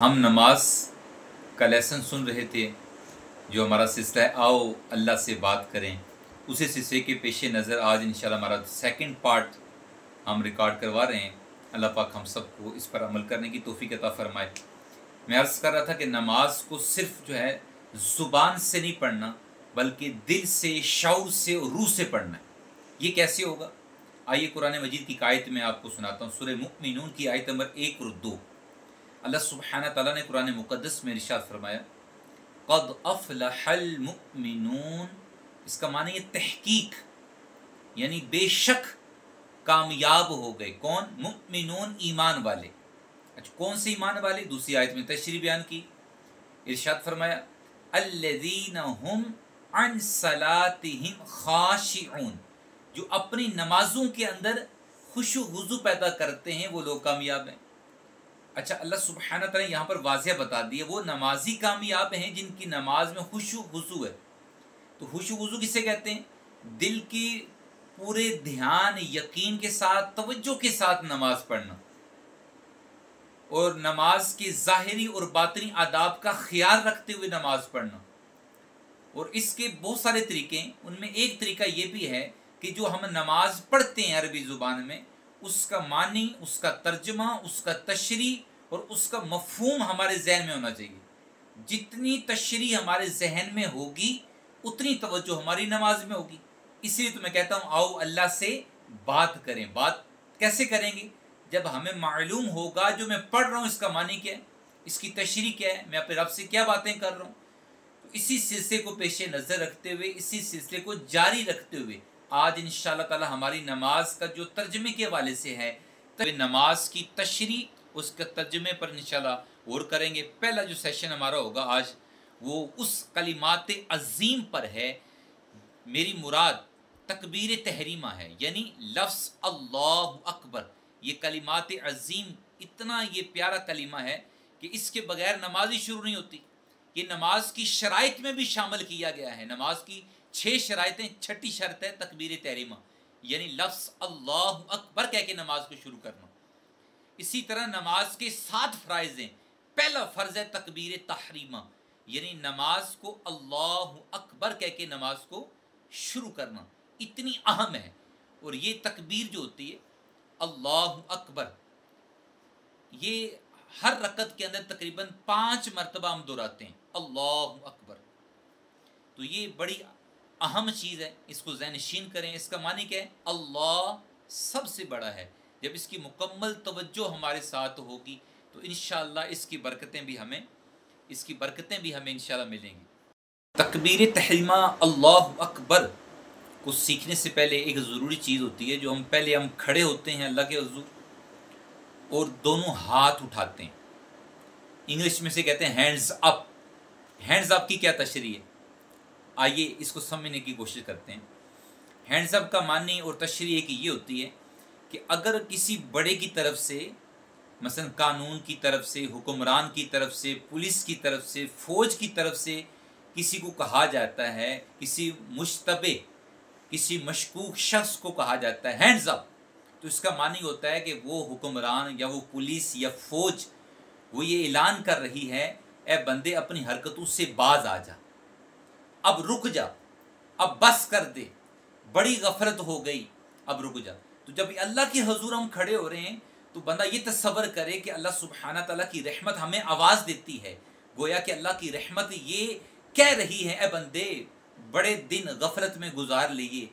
हम नमाज का लेसन सुन रहे थे जो हमारा सिलसिला है आओ अल्लाह से बात करें। उसी सिलसिले के पेश नज़र आज इंशाल्लाह हमारा सेकंड पार्ट हम रिकॉर्ड करवा रहे हैं। अल्लाह पाक हम सबको इस पर अमल करने की तौफीक अता फरमाए। मैं अर्ज़ कर रहा था कि नमाज को सिर्फ जो है ज़ुबान से नहीं पढ़ना बल्कि दिल से, शऊर से और रूह से पढ़ना है। ये कैसे होगा? आइए कुरान मजीद की आयत में आपको सुनाता हूँ। सूरह मुमिनून की आयत नंबर 1 और 2 अल्लाह सुब्हानहू तआला ने कुरान मुक़द्दस में इरशाद फरमाया क़द अफ़लहल मुमिनून। इसका माने ये तहकीक यानी बेशक कामयाब हो गए। कौन? मुमिनून, ईमान वाले। अच्छा, कौन से ईमान वाले? दूसरी आयत में तशरीह बयान की, इरशाद फरमाया अल्लज़ीना हुम अन सलातिहिम खाशिऊन। जो अपनी नमाजों के अंदर खुशू हुजू पैदा करते हैं वो लोग कामयाब हैं। अच्छा, अल्लाह सुब्हानहू तआला यहाँ पर वाज़िह बता दिया वो नमाजी कामयाब हैं जिनकी नमाज में खुशू हुजू है। तो खुशू हुजू किसे कहते हैं? दिल की पूरे ध्यान, यकीन के साथ, तवज्जो के साथ नमाज पढ़ना और नमाज के ज़ाहिरी और बातिनी आदाब का ख्याल रखते हुए नमाज पढ़ना। और इसके बहुत सारे तरीके हैं। उनमें एक तरीका ये भी है कि जो हम नमाज पढ़ते हैं अरबी ज़ुबान में, उसका मानी, उसका तर्जमा, उसका तशरीह और उसका मफ़हूम हमारे जहन में होना चाहिए। जितनी तशरीह हमारे जहन में होगी उतनी तवज्जो हमारी नमाज में होगी। इसलिए तो मैं कहता हूँ आओ अल्लाह से बात करें। बात कैसे करेंगे? जब हमें मालूम होगा जो मैं पढ़ रहा हूँ इसका मानी क्या है, इसकी तशरीह क्या है, मैं अपने रब से क्या बातें कर रहा हूँ। तो इसी सिलसिले को पेश नज़र रखते हुए, इसी सिलसिले को जारी रखते हुए आज इंशाअल्लाह ताला हमारी नमाज का जो तर्जमे के हवाले से है, तो नमाज की तशरीह उसके तर्जमे पर इंशाअल्लाह और करेंगे। पहला जो सेशन हमारा होगा आज वो उस कलिमात अज़ीम पर है। मेरी मुराद तकबीर तहरीमा है, यानी लफ्ज़ अल्लाहु अकबर। ये कलिमात अज़ीम इतना ये प्यारा कलिमा है कि इसके बगैर नमाज ही शुरू नहीं होती। ये नमाज की शराइत में भी शामिल किया गया है। नमाज की 6 शराइतें, छठी शर्त है तकबीर तहरीमा, यानी लफ्ज़ अल्लाहु अकबर कह के नमाज को शुरू करना। इसी तरह नमाज के 7 फ़राइज़ हैं। पहला फ़र्ज़ है तकबीर तहरीमा, यानी नमाज को अल्लाहु अकबर कह के नमाज को शुरू करना इतनी अहम है। और ये तकबीर जो होती है अल्लाहु अकबर, ये हर रकत के अंदर तकरीबन 5 मरतबा हम दोहराते हैं अल्लाहु अकबर। तो ये बड़ी अहम चीज़ है, इसको ज़हनशीन करें। इसका मानी क्या है? अल्लाह सबसे बड़ा है। जब इसकी मुकम्मल तवज्जो हमारे साथ होगी तो इंशाअल्लाह इसकी बरकतें भी हमें इंशाअल्लाह मिलेंगी। तकबीर तहरीमा अल्लाहु अकबर को सीखने से पहले एक ज़रूरी चीज़ होती है जो हम खड़े होते हैं अल्लाह के हुज़ूर और दोनों हाथ उठाते हैं। इंग्लिश में से कहते हैं हैंड्स अप। हैंड्स अप की क्या तशरीह है? आइए इसको समझने की कोशिश करते हैं। हैंड्स अप का मानी और तशरीह की ये होती है कि अगर किसी बड़े की तरफ से, मसलन कानून की तरफ से, हुक्मरान की तरफ से, पुलिस की तरफ से, फ़ौज की तरफ से किसी को कहा जाता है, किसी मुश्तबे, किसी मशकूक शख्स को कहा जाता है हैंड्स अप, तो इसका मानी होता है कि वो हुक्मरान या वो पुलिस या फ़ौज वो ये ऐलान कर रही है ए बंदे अपनी हरकतों से बाज आ जा, अब रुक जा, अब बस कर दे, बड़ी गफलत हो गई, अब रुक जा। तो जब अल्लाह के हुज़ूर हम खड़े हो रहे हैं तो बंदा ये तसव्वुर करे कि अल्लाह सुब्हाना तआला की रहमत हमें आवाज़ देती है। गोया कि अल्लाह की रहमत ये कह रही है ए बंदे बड़े दिन गफलत में गुजार लिए,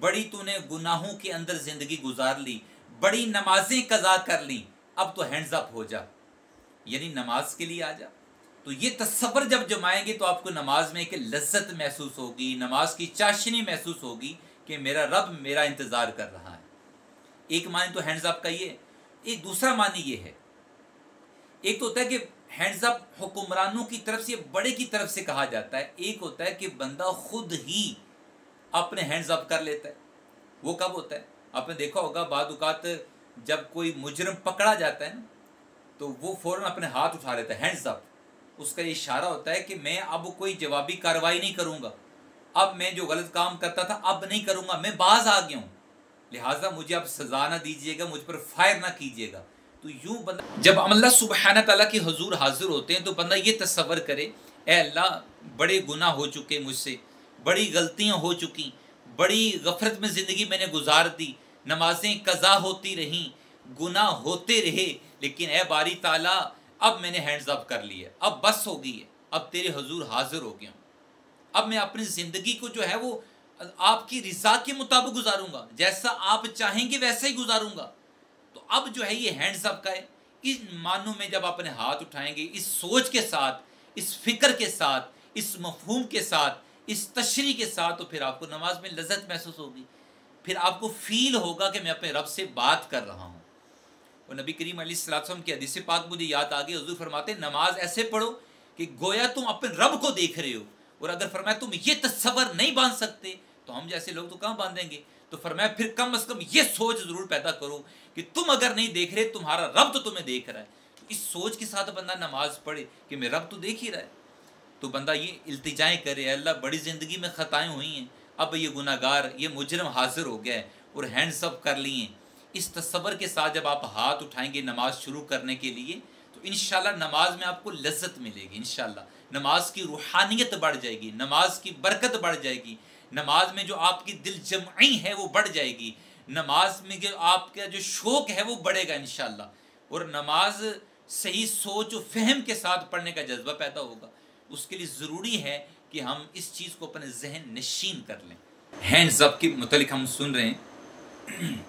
बड़ी तूने गुनाहों के अंदर ज़िंदगी गुजार ली, बड़ी नमाजें कज़ा कर ली, अब तो हैंड्स अप हो जा, यानी नमाज के लिए आ जा। तो ये तसव्वुर जब जमाएंगे तो आपको नमाज में एक लज्जत महसूस होगी, नमाज की चाशनी महसूस होगी कि मेरा रब मेरा इंतज़ार कर रहा है। एक मानी तो हैंड्स अप का ये, एक दूसरा मानी ये है। एक तो होता है कि हैंड्स अप हुक्मरानों की तरफ से, बड़े की तरफ से कहा जाता है। एक होता है कि बंदा खुद ही अपने हैंड्स अप कर लेता है। वो कब होता है? आपने देखा होगा बाद औक़ात जब कोई मुजरिम पकड़ा जाता है ना तो वो फ़ौरन अपने हाथ उठा लेता है, हैंड्स अप। उसका ये इशारा होता है कि मैं अब कोई जवाबी कार्रवाई नहीं करूँगा, अब मैं जो गलत काम करता था अब नहीं करूँगा, मैं बाज आ गया हूँ, लिहाजा मुझे अब सज़ा ना दीजिएगा, मुझ पर फायर ना कीजिएगा। तो यूं बंदा जब अल्लाह सुब्हाना ताला के हुजूर हाजिर होते हैं तो बंदा ये तसव्वुर करे, ए अल्लाह बड़े गुनाह हो चुके मुझसे, बड़ी गलतियां हो चुकी, बड़ी गफलत में ज़िंदगी मैंने गुजार दी, नमाजें कज़ा होती रहीं, गुनाह होते रहे, लेकिन ए बारी ताला अब मैंने हैंड्स अप कर लिया, अब बस हो गई है, अब तेरे हुजूर हाजिर हो गया हूँ, अब मैं अपनी ज़िंदगी को जो है वो आपकी रिजा के मुताबिक गुजारूंगा, जैसा आप चाहेंगे वैसा ही गुजारूंगा। तो अब जो है ये हैंड्स अप का है। इस मानों में जब अपने हाथ उठाएंगे इस सोच के साथ, इस फिक्र के साथ, इस मफहूम के साथ, इस तशरी के साथ, तो फिर आपको नमाज में लज्जत महसूस होगी, फिर आपको फील होगा कि मैं अपने रब से बात कर रहा हूँ। और नबी करीम अलैहिस्सलाम की हदीस पाक मुझे याद आ गई, हुजूर फरमाते नमाज ऐसे पढ़ो कि गोया तुम अपने रब को देख रहे हो। और अगर फरमाया तुम ये तस्वर नहीं बांध सकते तो हम जैसे लोग तो कहाँ बांधेंगे, तो फरमाया फिर कम अज कम ये सोच जरूर पैदा करो कि तुम अगर नहीं देख रहे तुम्हारा रब तो तुम्हें देख रहा है। तो इस सोच के साथ बंदा नमाज पढ़े कि मेरा रब तो देख ही रहा है, तो बंदा ये इल्तिजाएं करे, अल्लाह बड़ी ज़िंदगी में ख़ताएं हुई हैं, अब ये गुनाहगार ये मुजरम हाजिर हो गया है और हैंड्स अप कर लिए। इस तसव्वुर के साथ जब आप हाथ उठाएंगे नमाज शुरू करने के लिए तो इंशाल्लाह नमाज में आपको लज्जत मिलेगी, इंशाल्लाह नमाज की रूहानियत बढ़ जाएगी, नमाज की बरकत बढ़ जाएगी, नमाज में जो आपकी दिल जमई है वो बढ़ जाएगी, नमाज में जो आपका जो शौक है वो बढ़ेगा इंशाल्लाह। और नमाज सही सोच और फहम के साथ पढ़ने का जज्बा पैदा होगा। उसके लिए ज़रूरी है कि हम इस चीज़ को अपने जहन नशीन कर लें। हैंड्स अप के मुतालिक हम सुन रहे हैं,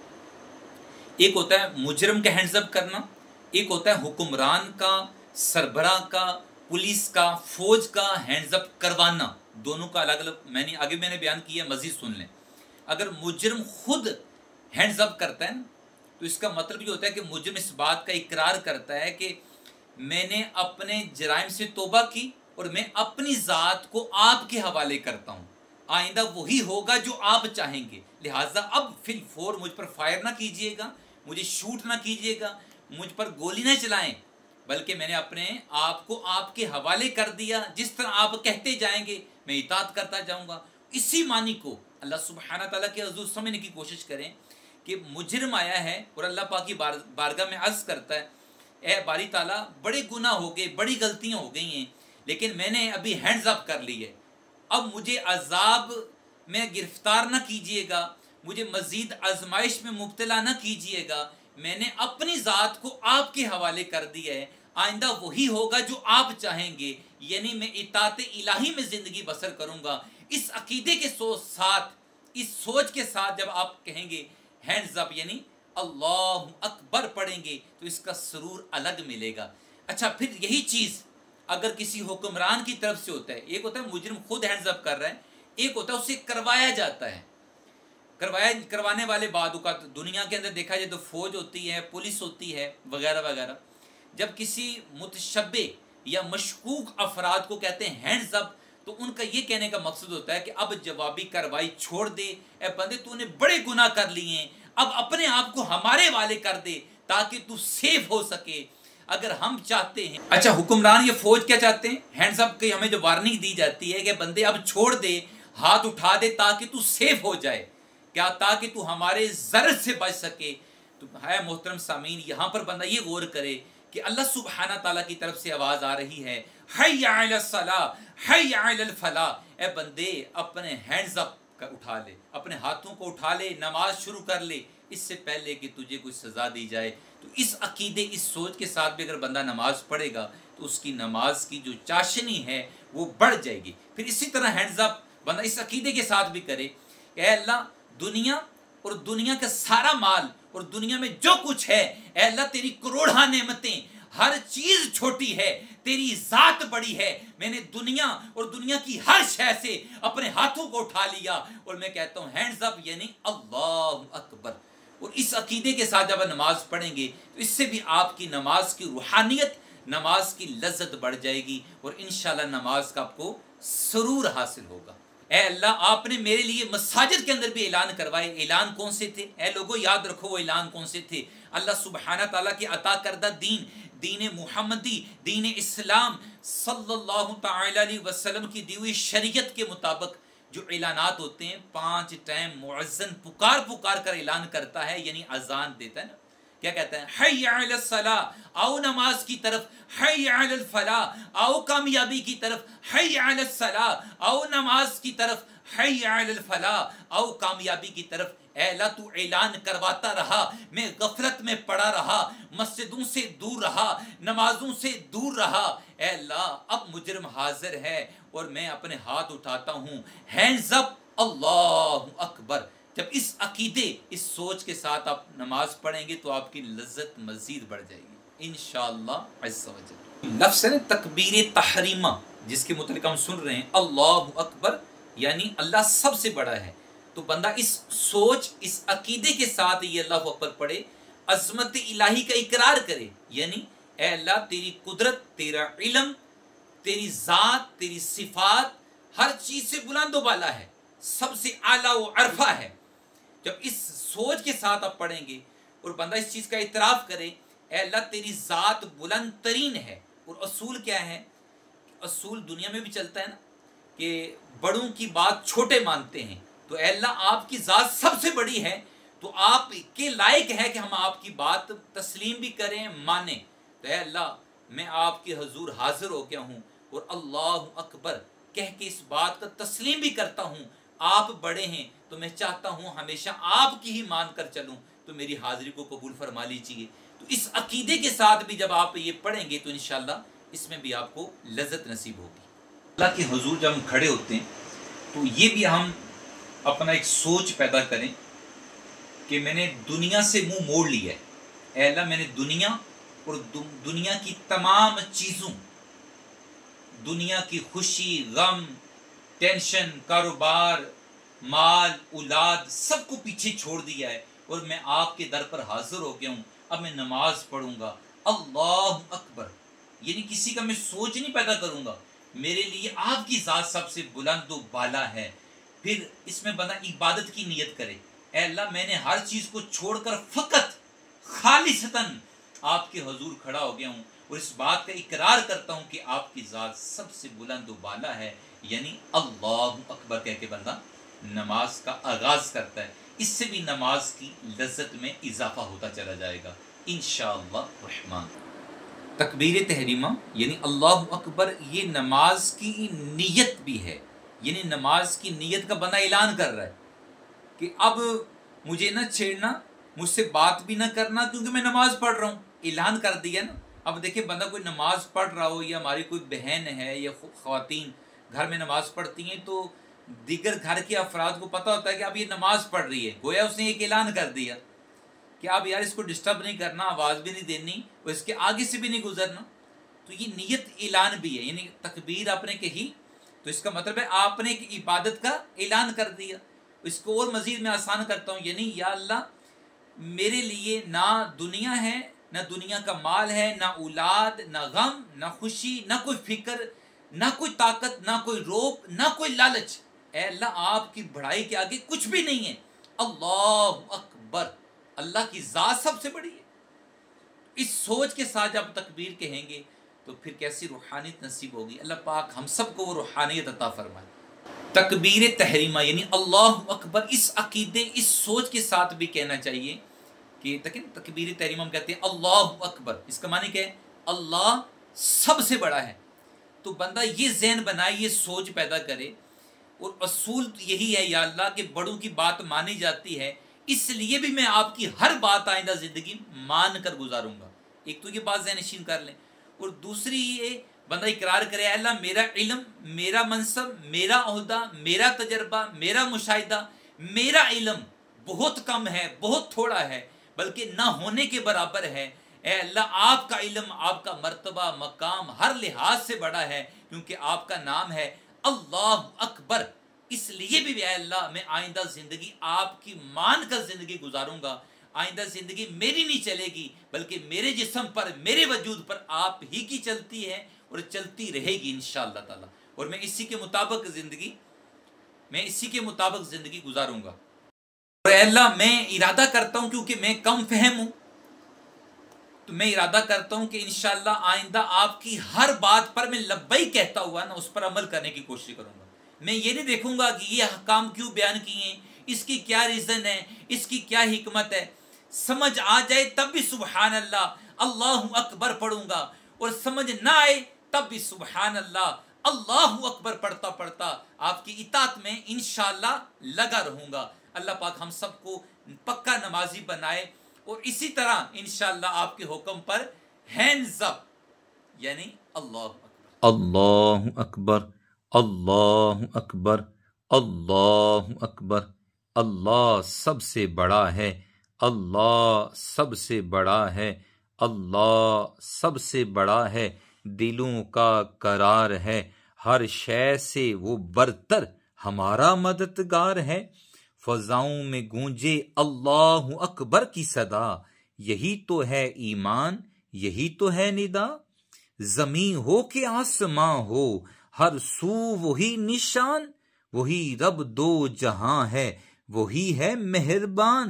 एक होता है मुजरम का हैंड्स अप करना, एक होता है हुक्मरान का, सरबराह का, पुलिस का, फौज का हैंड्स अप करवाना। दोनों का अलग अलग मैंने बयान किया, मजीद सुन लें। अगर मुजरम खुद हैंड्स अप करता है तो इसका मतलब ये होता है कि मुजरम इस बात का इकरार करता है कि मैंने अपने जराइम से तौबा की और मैं अपनी ज़ात को आपके हवाले करता हूँ, आइंदा वही होगा जो आप चाहेंगे, लिहाजा अब फिल फोर मुझ पर फायर ना कीजिएगा, मुझे शूट ना कीजिएगा, मुझ पर गोली ना चलाएं, बल्कि मैंने अपने आप को आपके हवाले कर दिया, जिस तरह आप कहते जाएंगे मैं इताअत करता जाऊंगा। इसी मानी को अल्लाह सुब्हाना ताला के हुजूर समझने की कोशिश करें कि मुजरिम आया है और अल्लाह पाक की बारगाह में अर्ज करता है, ए बारी ताला बड़े गुनाह हो गए, बड़ी गलतियां हो गई हैं, लेकिन मैंने अभी हैंड्स अप कर ली है, अब मुझे अजाब में गिरफ्तार ना कीजिएगा, मुझे मजीद आजमाइश में मुब्तला ना कीजिएगा, मैंने अपनी ज़ात को आपके हवाले कर दिया है, आइंदा वही होगा जो आप चाहेंगे, यानी मैं इताअत इलाही में ज़िंदगी बसर करूँगा। इस अकीदे के साथ, इस सोच के साथ जब आप कहेंगे हैंड्स अप यानी अल्लाह अकबर पढ़ेंगे तो इसका सुरूर अलग मिलेगा। अच्छा, फिर यही चीज़ अगर किसी हुक्मरान की तरफ से होता है, एक होता है मुजरिम खुद हैंड्स अप कर रहा है, एक होता है उसे करवाया जाता है। करवाने वाले बाद का दुनिया के अंदर देखा जाए तो फौज होती है, पुलिस होती है, वगैरह वगैरह। जब किसी मुतशब्बे या मशकूक अफराद को कहते हैं हैंड्स अप, तो उनका ये कहने का मकसद होता है कि अब जवाबी कार्रवाई छोड़ दे, ए बंदे तूने बड़े गुनाह कर लिए हैं, अब अपने आप को हमारे वाले कर दे ताकि तू सेफ हो सके। अगर हम चाहते हैं, अच्छा हुक्मरान ये फौज क्या चाहते हैं, हैंड्स अप की हमें जो वार्निंग दी जाती है कि बंदे अब छोड़ दे, हाथ उठा दे ताकि तू सेफ हो जाए, क्या ताकि तू हमारे ज़र से बच सके। तो है मोहतरम सामीन, यहाँ पर बंदा ये गौर करे कि अल्लाह सुब्हाना ताला की तरफ से आवाज़ आ रही है, हय्या अलस सलाह हय्या अलल फलाह, ए बंदे अपने हैंड्स अप उठा ले, अपने हाथों को उठा ले, नमाज शुरू कर ले, इससे पहले कि तुझे कोई सज़ा दी जाए। तो इस अकीदे, इस सोच के साथ भी अगर बंदा नमाज पढ़ेगा तो उसकी नमाज की जो चाशनी है वो बढ़ जाएगी। फिर इसी तरह हैंड्स अप बंदा इस अकीदे के साथ भी करे कि अल्लाह दुनिया और दुनिया का सारा माल और दुनिया में जो कुछ है, अल्लाह तेरी करोड़ा नेमतें, हर चीज छोटी है, तेरी जात बड़ी है, मैंने दुनिया और दुनिया की हर शय से अपने हाथों को उठा लिया और मैं कहता हूँ हैंड्स अप यानी अल्लाह अकबर। और इस अकीदे के साथ जब नमाज पढ़ेंगे तो इससे भी आपकी नमाज की रूहानियत, नमाज की लज्जत बढ़ जाएगी और इंशाल्लाह नमाज का आपको सुरूर हासिल होगा। ए अल्लाह, आपने मेरे लिए मसाजिद के अंदर भी ऐलान करवाए, ऐलान कौन से थे? ए लोगों याद रखो वो ऐलान कौन से थे। अल्लाह सुब्हाना ताला की अता करदा दीन, दीन मुहम्मदी, दीन इस्लाम सल्लल्लाहु तआला अलैहि वसल्लम की दी हुई शरीयत के मुताबिक जो ऐलानात होते हैं, 5 टाइम मुअज्जिन पुकार पुकार कर ऐलान करता है, यानी अजान देता है ना, क्या कहता है? हय्या अलस सला, आओ नमाज की तरफ, हय्या अलल फला, आओ कामयाबी की तरफ, हय्या अलस सला, आओ नमाज की तरफ, हय्या अलल फला, आओ कामयाबी की तरफ। ऐ अल्लाह तू ऐलान करवाता रहा, मैं गफलत में पड़ा रहा, मस्जिदों से दूर रहा, नमाजों से दूर रहा। ऐ अल्लाह अब मुजरिम हाजिर है और मैं अपने हाथ उठाता हूँ, हैंड्स अप, अल्लाहु अकबर। जब इस अकीदे, इस सोच के साथ आप नमाज पढ़ेंगे तो आपकी लज्जत मजीद बढ़ जाएगी इंशाअल्लाह अज़्ज़ा वजल। लफ्ज़ है तकबीर तहरीमा, जिसके मुतल्लिक़ हम सुन रहे हैं अल्लाहु अकबर, यानी अल्लाह सबसे बड़ा है। तो बंदा इस सोच, इस अकीदे के साथ ये अल्लाहु अकबर पढ़े, अज़मत इलाही का इकरार करे, यानी ऐ अल्लाह तेरी कुदरत, तेरा इल्म, तेरी ज़ात, तेरी सिफात हर चीज़ से बुलंद व बाला है, सबसे आला व अरफा है। जब इस सोच के साथ आप पढ़ेंगे और बंदा इस चीज़ का इतराफ़ करे, ऐ अल्लाह तेरी ज़ात बुलंद तरीन है। और असूल क्या है? असूल दुनिया में भी चलता है ना कि बड़ों की बात छोटे मानते हैं। तो ऐ अल्लाह आपकी ज़ात सबसे बड़ी है, तो आप के लायक है कि हम आपकी बात तस्लीम भी करें, माने। तो ऐ अल्लाह मैं आपके हजूर हाजिर हो गया हूँ और अल्लाहु अकबर कह के इस बात का तस्लीम भी करता हूँ। आप बड़े हैं तो मैं चाहता हूँ हमेशा आपकी ही मान कर चलूँ, तो मेरी हाजिरी को कबूल फरमा लीजिए। तो इस अकीदे के साथ भी जब आप ये पढ़ेंगे तो इंशाअल्लाह इसमें भी आपको लज्जत नसीब होगी। अल्लाह के हुजूर जब हम खड़े होते हैं तो ये भी हम अपना एक सोच पैदा करें कि मैंने दुनिया से मुंह मोड़ लिया है। ऐ अल्लाह मैंने दुनिया और दुनिया की तमाम चीज़ों, दुनिया की खुशी, गम, टेंशन, कारोबार, माल, औलाद, सबको पीछे छोड़ दिया है और मैं आपके दर पर हाजिर हो गया हूँ। अब मैं नमाज पढ़ूंगा, अल्लाहु अकबर, यानी किसी का मैं सोच नहीं पैदा करूंगा, मेरे लिए आपकी ज़ात सबसे बुलंद व बाला है। फिर इसमें बंदा इबादत की नियत करे, ऐ अल्लाह मैंने हर चीज़ को छोड़कर फ़कत खालिसतन आपके हजूर खड़ा हो गया हूँ और इस बात का इकरार करता हूँ कि आपकी ज़ात सबसे बुलंद व बाला है, यानी अल्लाहु अकबर कह के बंदा नमाज का आगाज़ करता है। इससे भी नमाज की लज्जत में इजाफा होता चला जाएगा इंशाअल्लाह रहमान। तकबीर तहरीमा यानी अल्लाहु अकबर, ये नमाज की नीयत भी है, यानी नमाज की नीयत का बंदा ऐलान कर रहा है कि अब मुझे ना छेड़ना, मुझसे बात भी ना करना, क्योंकि मैं नमाज पढ़ रहा हूँ। ऐलान कर दिया ना। अब देखिए बंदा कोई नमाज पढ़ रहा हो, या हमारी कोई बहन है या ख़वातीन घर में नमाज पढ़ती हैं, तो दीगर घर के अफराद को पता होता है कि अब ये नमाज पढ़ रही है, गोया उसने एक ऐलान कर दिया कि अब यार इसको डिस्टर्ब नहीं करना, आवाज़ भी नहीं देनी और इसके आगे से भी नहीं गुजरना। तो ये नियत ऐलान भी है, यानी तकबीर आपने कही तो इसका मतलब है आपने एक इबादत का ऐलान कर दिया। इसको और मज़ीद मैं आसान करता हूँ, यानी या अल्लाह मेरे लिए ना दुनिया है, ना दुनिया का माल है, ना औलाद, ना गम, ना खुशी, ना कोई फिक्र, ना कोई ताकत, ना कोई रोक, ना कोई लालच। ऐ अल्लाह आपकी बढ़ाई के आगे कुछ भी नहीं है। अल्लाहु अकबर, अल्लाह की ज़ात सबसे बड़ी है। इस सोच के साथ जब तकबीर कहेंगे तो फिर कैसी रूहानियत नसीब होगी। अल्लाह पाक हम सबको वो रूहानियत अता फरमाए। तकबीर तहरीमा यानी अल्लाहु अकबर, इस अकीदे, इस सोच के साथ भी कहना चाहिए कि तकबीर तहरीमा हम कहते हैं अल्लाहु अकबर, इसका माने क्या है? अल्लाह सबसे बड़ा है। तो बंदा ये ज़हन बनाए, ये सोच पैदा करे और असूल यही है, या अल्लाह के बड़ों की बात मानी जाती है, इसलिए भी मैं आपकी हर बात आइंदा ज़िंदगी मान कर गुजारूंगा। एक तो ये बात ज़हन नशीन कर लें, और दूसरी ये बंदा इकरार करे अल्लाह मेरा इल्म, मेरा मनसब, मेरा ओहदा, मेरा तजर्बा, मेरा मुशाहिदा, मेरा इल्म बहुत कम है, बहुत थोड़ा है, बल्कि ना होने के बराबर है। ऐ अल्लाह आपका इल्म, आपका मर्तबा, मकाम हर लिहाज से बड़ा है, क्योंकि आपका नाम है अल्लाह अकबर। इसलिए भी अल्लाह मैं आइंदा ज़िंदगी आपकी मान कर ज़िंदगी गुजारूंगा। आइंदा ज़िंदगी मेरी नहीं चलेगी, बल्कि मेरे जिस्म पर, मेरे वजूद पर आप ही की चलती है और चलती रहेगी इंशाअल्लाह ताला। और मैं इसी के मुताबिक ज़िंदगी गुजारूंगा। और अल्लाह मैं इरादा करता हूँ, क्योंकि मैं कम फहम हूँ, तो मैं इरादा करता हूँ कि इंशाअल्लाह आइंदा आपकी हर बात पर मैं लब्बैक कहता हुआ ना उस पर अमल करने की कोशिश करूँगा। मैं ये नहीं देखूंगा कि ये काम क्यों बयान किए हैं, इसकी क्या रीज़न है, इसकी क्या हिकमत है। समझ आ जाए तब भी सुबहान अल्लाह, अल्लाहु अकबर पढ़ूंगा, और समझ ना आए तब भी सुबहान अल्लाह, अल्लाहु अकबर पढ़ता पढ़ता आपकी इताअत में इंशाअल्लाह लगा रहूंगा। अल्लाह पाक हम सबको पक्का नमाजी बनाए, और इसी तरह इंशाअल्लाह आपके हुक्म पर हैंड्स अप यानी अल्लाहु अकबर, अल्लाहु अकबर, अल्लाहु अकबर, अल्लाहु अकबर। अल्लाह सबसे बड़ा है, अल्लाह सबसे बड़ा है, अल्लाह सबसे बड़ा है। दिलों का करार है, हर शय से वो बरतर हमारा मददगार है। फजाओं में गूंजे अल्लाहु अकबर की सदा, यही तो है ईमान, यही तो है निदा। जमीन हो के आसमां हो, हर सू वही निशान, वही रब दो जहां है, वही है मेहरबान।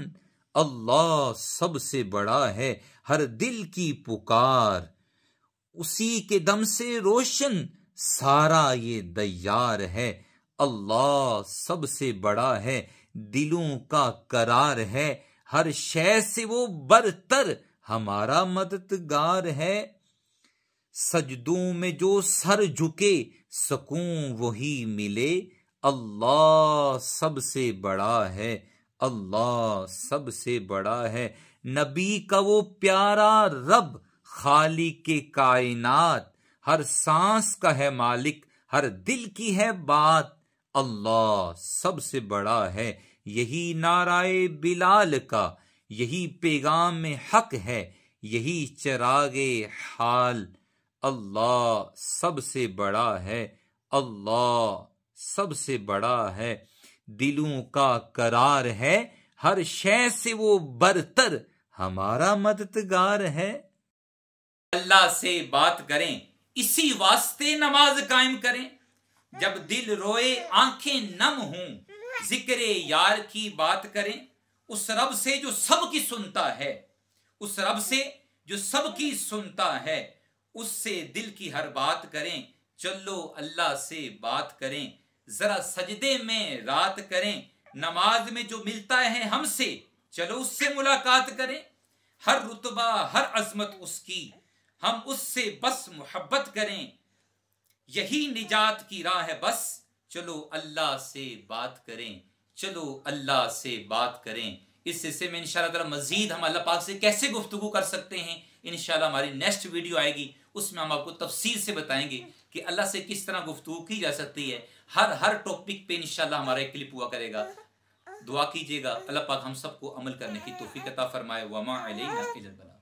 अल्लाह सबसे बड़ा है, हर दिल की पुकार, उसी के दम से रोशन सारा ये दयार है। अल्लाह सबसे बड़ा है, दिलों का करार है, हर शय से वो बरतर हमारा मददगार है। सजदों में जो सर झुके सकून वही मिले, अल्लाह सबसे बड़ा है, अल्लाह सबसे बड़ा है। नबी का वो प्यारा रब खालिक के कायनात, हर सांस का है मालिक, हर दिल की है बात। अल्लाह सबसे बड़ा है, यही नाराए बिलाल का, यही पैगाम में हक है, यही चरागे हाल। अल्लाह सबसे बड़ा है, अल्लाह सबसे बड़ा है। दिलों का करार है, हर शय से वो बरतर हमारा मददगार है। अल्लाह से बात करें, इसी वास्ते नमाज कायम करें। जब दिल रोए आंखें नम हों, जिक्र यार की बात करें। उस रब से जो सबकी सुनता है, उस रब से जो सबकी सुनता है, उससे दिल की हर बात करें। चलो अल्लाह से बात करें, जरा सजदे में रात करें। नमाज में जो मिलता है हमसे, चलो उससे मुलाकात करें। हर रुतबा हर अजमत उसकी, हम उससे बस मोहब्बत करें। यही निजात की राह है बस, चलो अल्लाह से बात करें, चलो अल्लाह से बात करें। इस हिस्से में इंशाअल्लाह मजीद हम अल्लाह पाक से कैसे गुफ्तगू कर सकते हैं, इंशाअल्लाह हमारी नेक्स्ट वीडियो आएगी, उसमें हम आपको तफसील से बताएंगे कि अल्लाह से किस तरह गुफ्तगू की जा सकती है। हर टॉपिक पे इंशाअल्लाह हमारा एक क्लिप हुआ करेगा। दुआ कीजिएगा अल्लाह पाक हम सबको अमल करने की तौफीक अता फरमाए। वमा अलैना इल्लल बलाग।